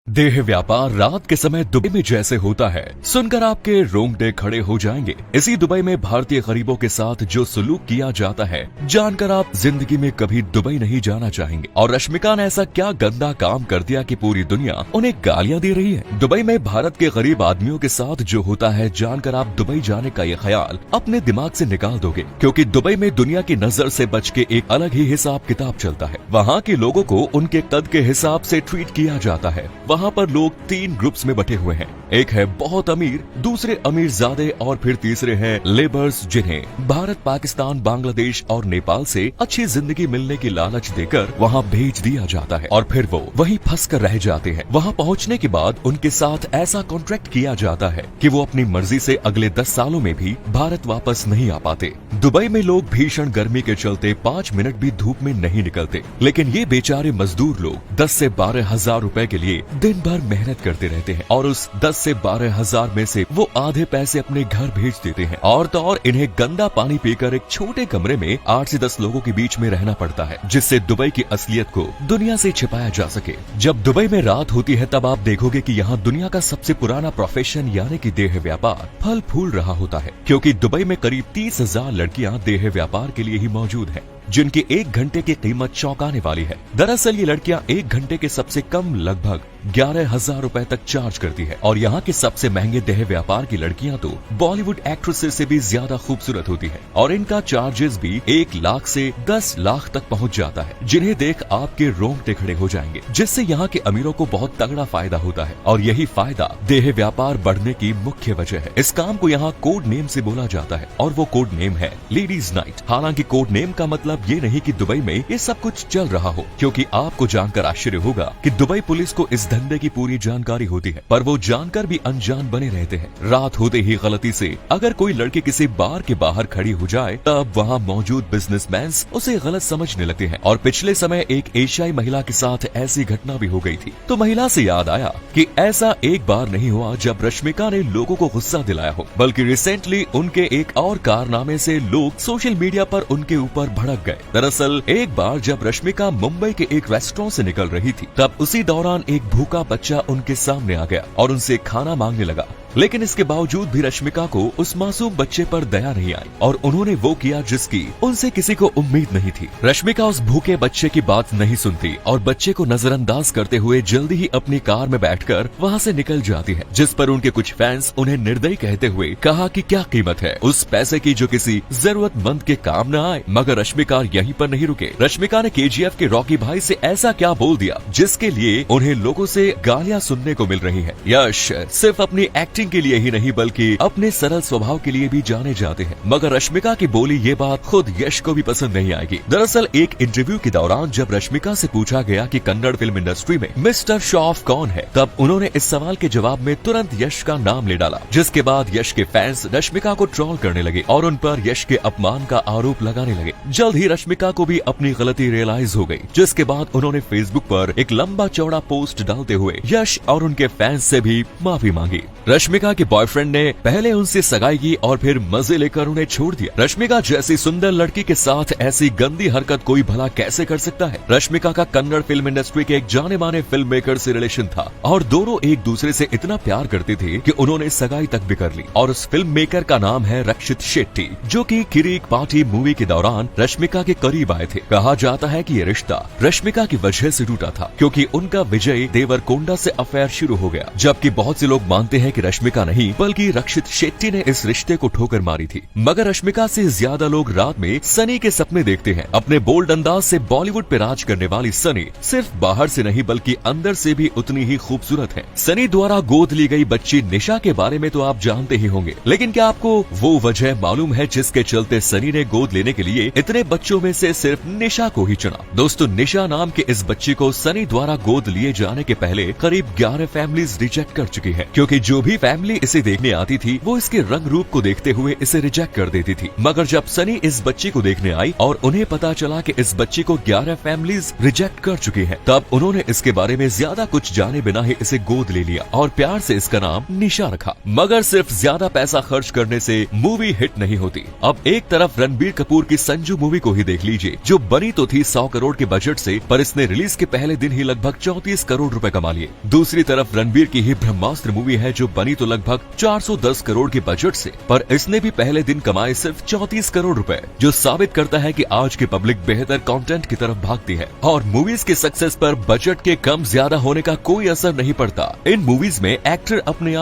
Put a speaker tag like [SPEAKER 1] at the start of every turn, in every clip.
[SPEAKER 1] देह व्यापार रात के समय दुबई में जैसे होता है, सुनकर आपके रोंगटे खड़े हो जाएंगे। इसी दुबई में भारतीय गरीबों के साथ जो सलूक किया जाता है, जानकर आप जिंदगी में कभी दुबई नहीं जाना चाहेंगे। और रश्मिका ने ऐसा क्या गंदा काम कर दिया कि पूरी दुनिया उन्हें गालियां दे रही है। दुबई में भारत के गरीब आदमियों के साथ जो होता है, जानकर आप दुबई जाने का ये ख्याल अपने दिमाग से निकाल दोगे, क्योंकि दुबई में दुनिया की नजर से बच के एक अलग ही हिसाब किताब चलता है। वहाँ के लोगों को उनके कद के हिसाब से ट्रीट किया जाता है। वहाँ पर लोग 3 ग्रुप्स में बटे हुए हैं। एक है बहुत अमीर, दूसरे अमीर ज़्यादा और फिर तीसरे हैं लेबर्स, जिन्हें भारत, पाकिस्तान, बांग्लादेश और नेपाल से अच्छी जिंदगी मिलने की लालच देकर वहाँ भेज दिया जाता है और फिर वो वहीं फंस कर रह जाते हैं। वहाँ पहुँचने के बाद उनके साथ ऐसा कॉन्ट्रैक्ट किया जाता है कि वो अपनी मर्जी से अगले 10 सालों में भी भारत वापस नहीं आ पाते। दुबई में लोग भीषण गर्मी के चलते 5 मिनट भी धूप में नहीं निकलते, लेकिन ये बेचारे मजदूर लोग 10 से 12 हजार रुपए के लिए दिन भर मेहनत करते रहते हैं और उस 10 से 12 हजार में से वो आधे पैसे अपने घर भेज देते हैं। और तो और इन्हें गंदा पानी पीकर एक छोटे कमरे में 8 से 10 लोगों के बीच में रहना पड़ता है, जिससे दुबई की असलियत को दुनिया से छिपाया जा सके। जब दुबई में रात होती है, तब आप देखोगे कि यहाँ दुनिया का सबसे पुराना प्रोफेशन यानी कि देह व्यापार फल फूल रहा होता है, क्योंकि दुबई में करीब 30,000 लड़कियाँ देह व्यापार के लिए ही मौजूद है, जिनकी 1 घंटे की कीमत चौंकाने वाली है। दरअसल ये लड़कियां 1 घंटे के सबसे कम लगभग 11,000 रुपए तक चार्ज करती है और यहाँ के सबसे महंगे देह व्यापार की लड़कियां तो बॉलीवुड एक्ट्रेसेस से भी ज्यादा खूबसूरत होती है और इनका चार्जेस भी 1 लाख से 10 लाख तक पहुँच जाता है, जिन्हें देख आपके रोंगटे खड़े हो जाएंगे। जिससे यहाँ के अमीरों को बहुत तगड़ा फायदा होता है और यही फायदा देह व्यापार बढ़ने की मुख्य वजह है। इस काम को यहाँ कोड नेम से बोला जाता है और वो कोड नेम है लेडीज नाइट। हालांकि कोड नेम का मतलब ये नहीं कि दुबई में ये सब कुछ चल रहा हो, क्योंकि आपको जानकर आश्चर्य होगा कि दुबई पुलिस को इस धंधे की पूरी जानकारी होती है, पर वो जानकर भी अनजान बने रहते हैं। रात होते ही गलती से अगर कोई लड़की किसी बार के बाहर खड़ी हो जाए, तब वहाँ मौजूद बिजनेसमैन उसे गलत समझने लगते हैं। और पिछले समय एक एशियाई महिला के साथ ऐसी घटना भी हो गई थी, तो महिला से याद आया कि ऐसा एक बार नहीं हुआ जब रश्मिका ने लोगों को गुस्सा दिलाया हो, बल्कि रिसेंटली उनके एक और कारनामे से लोग सोशल मीडिया पर उनके ऊपर भड़क गए। दरअसल एक बार जब रश्मिका मुंबई के एक रेस्टोरेंट से निकल रही थी, तब उसी दौरान एक भूखा बच्चा उनके सामने आ गया और उनसे खाना मांगने लगा। लेकिन इसके बावजूद भी रश्मिका को उस मासूम बच्चे पर दया नहीं आई और उन्होंने वो किया जिसकी उनसे किसी को उम्मीद नहीं थी। रश्मिका उस भूखे बच्चे की बात नहीं सुनती और बच्चे को नजरअंदाज करते हुए जल्दी ही अपनी कार में बैठकर वहाँ से निकल जाती है, जिस पर उनके कुछ फैंस उन्हें निर्दयी कहते हुए कहा कि क्या कीमत है उस पैसे की जो किसी जरूरतमंद के काम न आए। मगर रश्मिका यहीं पर नहीं रुके। रश्मिका ने KGF के रॉकी भाई से ऐसा क्या बोल दिया जिसके लिए उन्हें लोगों से गालियां सुनने को मिल रही है। यश सिर्फ अपनी एक्टिंग के लिए ही नहीं बल्कि अपने सरल स्वभाव के लिए भी जाने जाते हैं। मगर रश्मिका की बोली ये बात खुद यश को भी पसंद नहीं आएगी। दरअसल एक इंटरव्यू के दौरान जब रश्मिका से पूछा गया कि कन्नड़ फिल्म इंडस्ट्री में मिस्टर श्रॉफ कौन है, तब उन्होंने इस सवाल के जवाब में तुरंत यश का नाम ले डाला, जिसके बाद यश के फैंस रश्मिका को ट्रोल करने लगे और उन पर यश के अपमान का आरोप लगाने लगे। जल्द ही रश्मिका को भी अपनी गलती रियलाइज हो गई, जिसके बाद उन्होंने फेसबुक पर एक लंबा चौड़ा पोस्ट डालते हुए यश और उनके फैंस से भी माफी मांगी। रश्मिका के बॉयफ्रेंड ने पहले उनसे सगाई की और फिर मजे लेकर उन्हें छोड़ दिया। रश्मिका जैसी सुंदर लड़की के साथ ऐसी गंदी हरकत कोई भला कैसे कर सकता है। रश्मिका का कन्नड़ फिल्म इंडस्ट्री के एक जाने माने फिल्म मेकर से रिलेशन था और दोनों एक दूसरे से इतना प्यार करते थे कि उन्होंने सगाई तक भी कर ली। और उस फिल्म मेकर का नाम है रक्षित शेट्टी, जो कि किरीक पार्टी मूवी के दौरान रश्मिका के करीब आए थे। कहा जाता है कि ये रिश्ता रश्मिका की वजह से टूटा था, क्योंकि उनका विजय देवरकोंडा से अफेयर शुरू हो गया, जबकि बहुत से लोग मानते हैं कि रश्मिका नहीं बल्कि रक्षित शेट्टी ने इस रिश्ते को ठोकर मारी थी। मगर रश्मिका से ज्यादा लोग रात में सनी के सपने देखते हैं। अपने बोल्ड अंदाज से बॉलीवुड पे राज करने वाली सनी सिर्फ बाहर से नहीं बल्कि अंदर से भी उतनी ही खूबसूरत है। सनी द्वारा गोद ली गई बच्ची निशा के बारे में तो आप जानते ही होंगे, लेकिन क्या आपको वो वजह मालूम है जिसके चलते सनी ने गोद लेने के लिए इतने बच्चों में से सिर्फ निशा को ही चुना? दोस्तों, निशा नाम के इस बच्ची को सनी द्वारा गोद लिए जाने के पहले करीब 11 फैमिलीज रिजेक्ट कर चुकी है, क्योंकि जो भी फैमिली इसे देखने आती थी वो इसके रंग रूप को देखते हुए इसे रिजेक्ट कर देती थी। मगर जब सनी इस बच्ची को देखने आई और उन्हें पता चला कि इस बच्ची को 11 फैमिलीज रिजेक्ट कर चुकी हैं, तब उन्होंने इसके बारे में ज्यादा कुछ जाने बिना ही इसे गोद ले लिया और प्यार से इसका नाम निशा रखा। मगर सिर्फ ज्यादा पैसा खर्च करने से मूवी हिट नहीं होती। अब एक तरफ रणबीर कपूर की संजू मूवी को ही देख लीजिए, जो बनी तो थी 100 करोड़ के बजट से, पर इसने रिलीज के पहले दिन ही लगभग 34 करोड़ रुपए कमा लिए। दूसरी तरफ रणबीर की ही ब्रह्मास्त्र मूवी है, जो बनी तो लगभग 410 करोड़ के बजट से, पर इसने भी पहले दिन कमाए सिर्फ 34 करोड़ रुपए, जो साबित करता है कि आज की पब्लिक बेहतर कंटेंट की तरफ भागती है और मूवीज के सक्सेस पर बजट के कम ज्यादा होने का कोई असर नहीं पड़ता। इन मूवीज में एक्टर अपने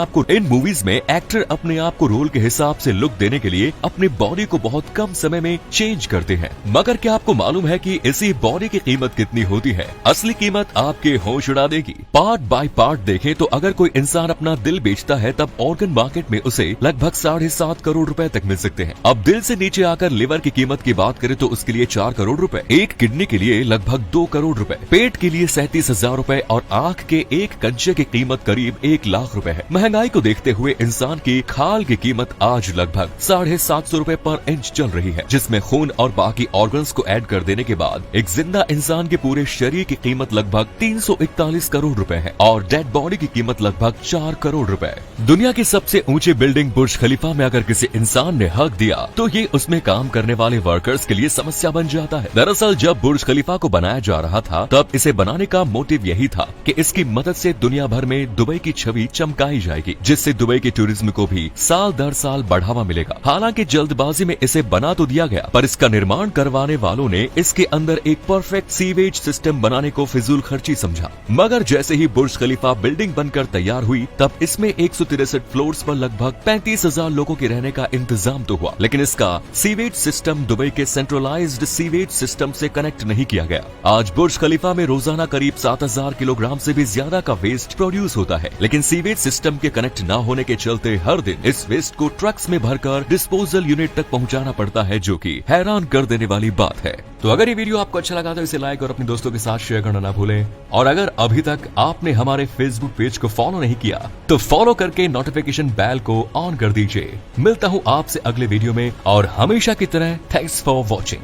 [SPEAKER 1] आप को रोल के हिसाब से लुक देने के लिए अपनी बॉडी को बहुत कम समय में चेंज करते हैं। मगर क्या आपको मालूम है कि इसी बॉडी की कीमत कितनी होती है? असली कीमत आपके होश उड़ा देगी। पार्ट बाय पार्ट देखें तो अगर कोई इंसान अपना दिल बेचता है तब ऑर्गन मार्केट में उसे लगभग 7.5 करोड़ रुपए तक मिल सकते हैं। अब दिल से नीचे आकर लिवर की कीमत की बात करें तो उसके लिए 4 करोड़ रुपए, एक किडनी के लिए लगभग 2 करोड़ रुपए, पेट के लिए 37,000 रुपए और आंख के एक कंचे की कीमत करीब 1 लाख रुपए है। महंगाई को देखते हुए इंसान की खाल की कीमत आज लगभग 750 रुपए पर इंच चल रही है, जिसमें खून और बाकी ऑर्गन्स को ऐड कर देने के बाद एक जिंदा इंसान के पूरे शरीर की कीमत लगभग 341 करोड़ रुपए है और डेड बॉडी की कीमत लगभग 4 करोड़ रुपए। दुनिया की सबसे ऊंची बिल्डिंग बुर्ज खलीफा में अगर किसी इंसान ने हक दिया तो ये उसमें काम करने वाले वर्कर्स के लिए समस्या बन जाता है। दरअसल जब बुर्ज खलीफा को बनाया जा रहा था तब इसे बनाने का मोटिव यही था कि इसकी मदद से दुनिया भर में दुबई की छवि चमकाई जाएगी, जिससे दुबई के टूरिज्म को भी साल दर साल बढ़ावा मिलेगा। हालांकि जल्दबाजी में इसे बना तो दिया गया, पर इसका निर्माण करवाने वालों ने इसके अंदर एक परफेक्ट सीवेज सिस्टम बनाने को फिजूल खर्ची समझा। मगर जैसे ही बुर्ज खलीफा बिल्डिंग बनकर तैयार हुई तब इसमें 163 फ्लोर्स पर लगभग 35,000 लोगों के रहने का इंतजाम तो हुआ, लेकिन इसका सीवेज सिस्टम दुबई के सेंट्रलाइज्ड सीवेज सिस्टम से कनेक्ट नहीं किया गया। आज बुर्ज खलीफा में रोजाना करीब 7,000 किलोग्राम से भी ज्यादा का वेस्ट प्रोड्यूस होता है, लेकिन सीवेज सिस्टम के कनेक्ट न होने के चलते हर दिन इस वेस्ट को ट्रक्स में भरकर डिस्पोजल यूनिट तक पहुंचाना पड़ता है, जो कि हैरान कर देने वाली बात है। तो अगर ये वीडियो आपको अच्छा लगा तो इसे लाइक और अपने दोस्तों के साथ शेयर करना ना भूलें, और अगर अभी तक आपने हमारे फेसबुक पेज को फॉलो नहीं किया तो फॉलो करके नोटिफिकेशन बेल को ऑन कर दीजिए। मिलता हूँ आपसे अगले वीडियो में और हमेशा की तरह थैंक्स फॉर वॉचिंग।